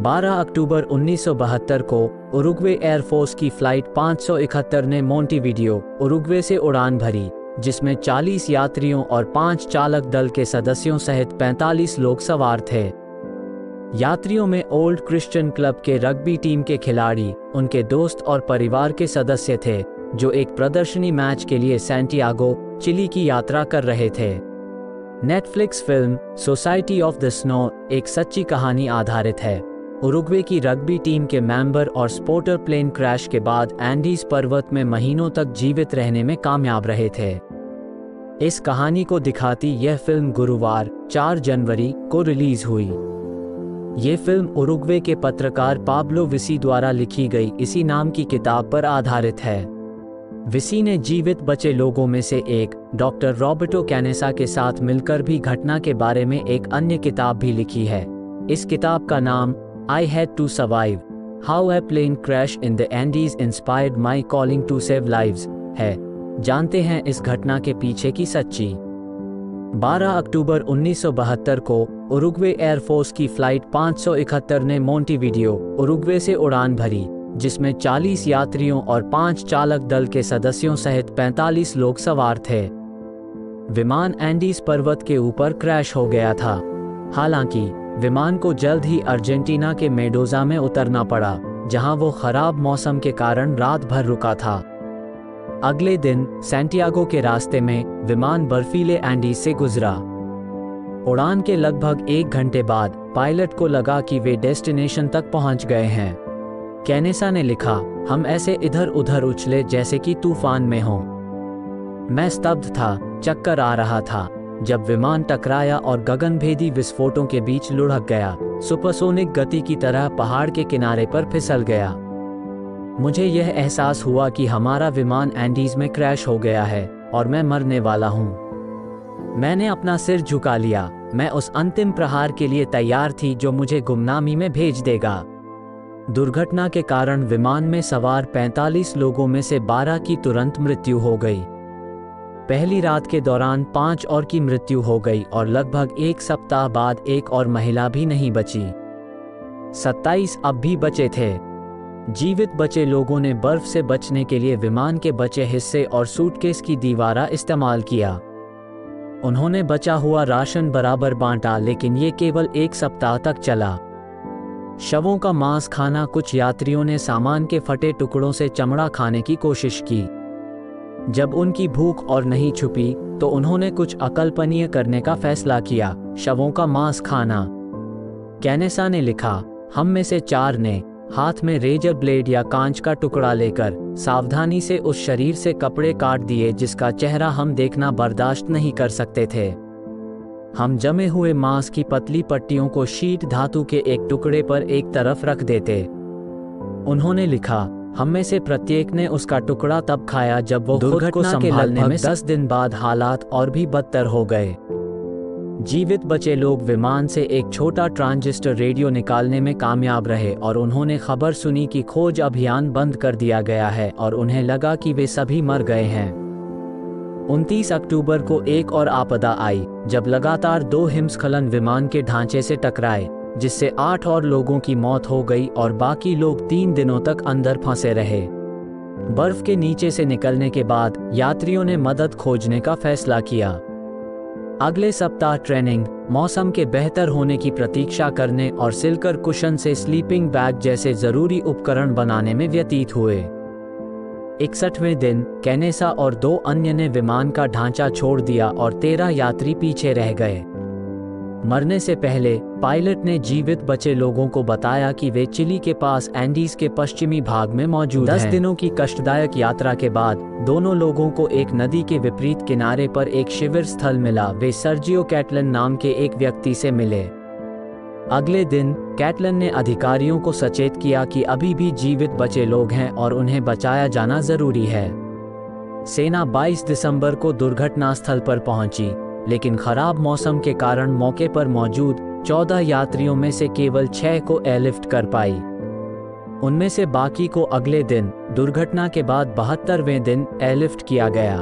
12 अक्टूबर 1972 को Uruguay air force की flight 571 ने मोंटेविडियो, उरुग्वे से उड़ान भरी, जिसमें 40 यात्रियों और 5 चालक दल के सदस्यों सहित 45 लोग सवार थे। यात्रियों में ओल्ड क्रिश्चियन क्लब के रग्बी टीम के खिलाड़ी, उनके दोस्त और परिवार के सदस्य थे, जो एक प्रदर्शनी मैच के लिए सैंटियागो, चिली की यात्रा कर रहे थे। Netflix film society of the snow एक सच्ची कहानी आधारित है। उरुग्वे की रग्बी टीम के मेंबर और स्पोर्टर प्लेन क्रैश के बाद एंडीज पर्वत में महीनों तक जीवित रहने में कामयाब रहे थे। इस कहानी को दिखाती यह फिल्म गुरुवार 4 जनवरी को रिलीज हुई। ये फिल्म उरुग्वे के पत्रकार पाब्लो विसी द्वारा लिखी गई इसी नाम की किताब पर आधारित है। विसी ने जीवित बचे लोगों में से एक डॉक्टर रॉबर्टो कैनेसा के साथ मिलकर भी घटना के बारे में एक अन्य किताब भी लिखी है। इस किताब का नाम I Had to Survive: How a Plane Crash in the Andes Inspired My Calling to Save Lives है। जानते हैं इस घटना के पीछे की सच्ची। 12 अक्टूबर 1972 को उरुग्वे एयरफोर्स की फ्लाइट 571 ने मोंटेविडियो, उरुग्वे से उड़ान भरी, जिसमें 40 यात्रियों और 5 चालक दल के सदस्यों सहित 45 लोग सवार थे। विमान एंडीज पर्वत के ऊपर क्रैश हो गया था। हालांकि विमान को जल्द ही अर्जेंटीना के मेंडोजा में उतरना पड़ा, जहां वो खराब मौसम के कारण रात भर रुका था। अगले दिन सैंटियागो के रास्ते में विमान बर्फीले एंडीज से गुजरा। उड़ान के लगभग 1 घंटे बाद पायलट को लगा कि वे डेस्टिनेशन तक पहुंच गए हैं। कैनेसा ने लिखा, हम ऐसे इधर उधर उछले जैसे कि तूफान में हों। मैं स्तब्ध था, चक्कर आ रहा था जब विमान टकराया और गगनभेदी विस्फोटों के बीच लुढ़क गया, सुपरसोनिक गति की तरह पहाड़ के किनारे पर फिसल गया। मुझे यह एहसास हुआ कि हमारा विमान एंडीज में क्रैश हो गया है और मैं मरने वाला हूँ। मैंने अपना सिर झुका लिया। मैं उस अंतिम प्रहार के लिए तैयार थी जो मुझे गुमनामी में भेज देगा। दुर्घटना के कारण विमान में सवार 45 लोगों में से 12 की तुरंत मृत्यु हो गई। पहली रात के दौरान 5 और की मृत्यु हो गई और लगभग 1 सप्ताह बाद एक और महिला भी नहीं बची। 27 अब भी बचे थे। जीवित बचे लोगों ने बर्फ से बचने के लिए विमान के बचे हिस्से और सूटकेस की दीवारा इस्तेमाल किया। उन्होंने बचा हुआ राशन बराबर बांटा, लेकिन ये केवल 1 सप्ताह तक चला। शवों का मांस खाना, कुछ यात्रियों ने सामान के फटे टुकड़ों से चमड़ा खाने की कोशिश की। जब उनकी भूख और नहीं छुपी तो उन्होंने कुछ अकल्पनीय करने का फैसला किया, शवों का मांस खाना। कैनेसा ने लिखा, हम में से 4 ने हाथ में रेजर ब्लेड या कांच का टुकड़ा लेकर सावधानी से उस शरीर से कपड़े काट दिए जिसका चेहरा हम देखना बर्दाश्त नहीं कर सकते थे। हम जमे हुए मांस की पतली पट्टियों को शीट धातु के एक टुकड़े पर एक तरफ रख देते। उन्होंने लिखा, हम में से प्रत्येक ने उसका टुकड़ा तब खाया जब वो दुर्घटना के लगभग 10 दिन बाद हालात और भी बदतर हो गए। जीवित बचे लोग विमान से एक छोटा ट्रांजिस्टर रेडियो निकालने में कामयाब रहे और उन्होंने खबर सुनी कि खोज अभियान बंद कर दिया गया है और उन्हें लगा कि वे सभी मर गए हैं। 29 अक्टूबर को एक और आपदा आई जब लगातार 2 हिमस्खलन विमान के ढांचे से टकराए, जिससे 8 और लोगों की मौत हो गई और बाकी लोग 3 दिनों तक अंदर फंसे रहे। बर्फ के नीचे से निकलने के बाद यात्रियों ने मदद खोजने का फैसला किया। अगले सप्ताह ट्रेनिंग, मौसम के बेहतर होने की प्रतीक्षा करने और सिल्कर कुशन से स्लीपिंग बैग जैसे जरूरी उपकरण बनाने में व्यतीत हुए। 61वें दिन कैनेसा और 2 अन्य ने विमान का ढांचा छोड़ दिया और 13 यात्री पीछे रह गए। मरने से पहले पायलट ने जीवित बचे लोगों को बताया कि वे चिली के पास एंडीज के पश्चिमी भाग में मौजूद हैं। 10 दिनों की कष्टदायक यात्रा के बाद दोनों लोगों को एक नदी के विपरीत किनारे पर एक शिविर स्थल मिला। वे सर्जियो कैटलन नाम के एक व्यक्ति से मिले। अगले दिन कैटलन ने अधिकारियों को सचेत किया कि अभी भी जीवित बचे लोग हैं और उन्हें बचाया जाना जरूरी है। सेना 22 दिसंबर को दुर्घटना स्थल पर पहुंची, लेकिन खराब मौसम के कारण मौके पर मौजूद 14 यात्रियों में से केवल 6 को एयरलिफ्ट कर पाई। उनमें से बाकी को अगले दिन, दुर्घटना के बाद 72वें दिन एयरलिफ्ट किया गया।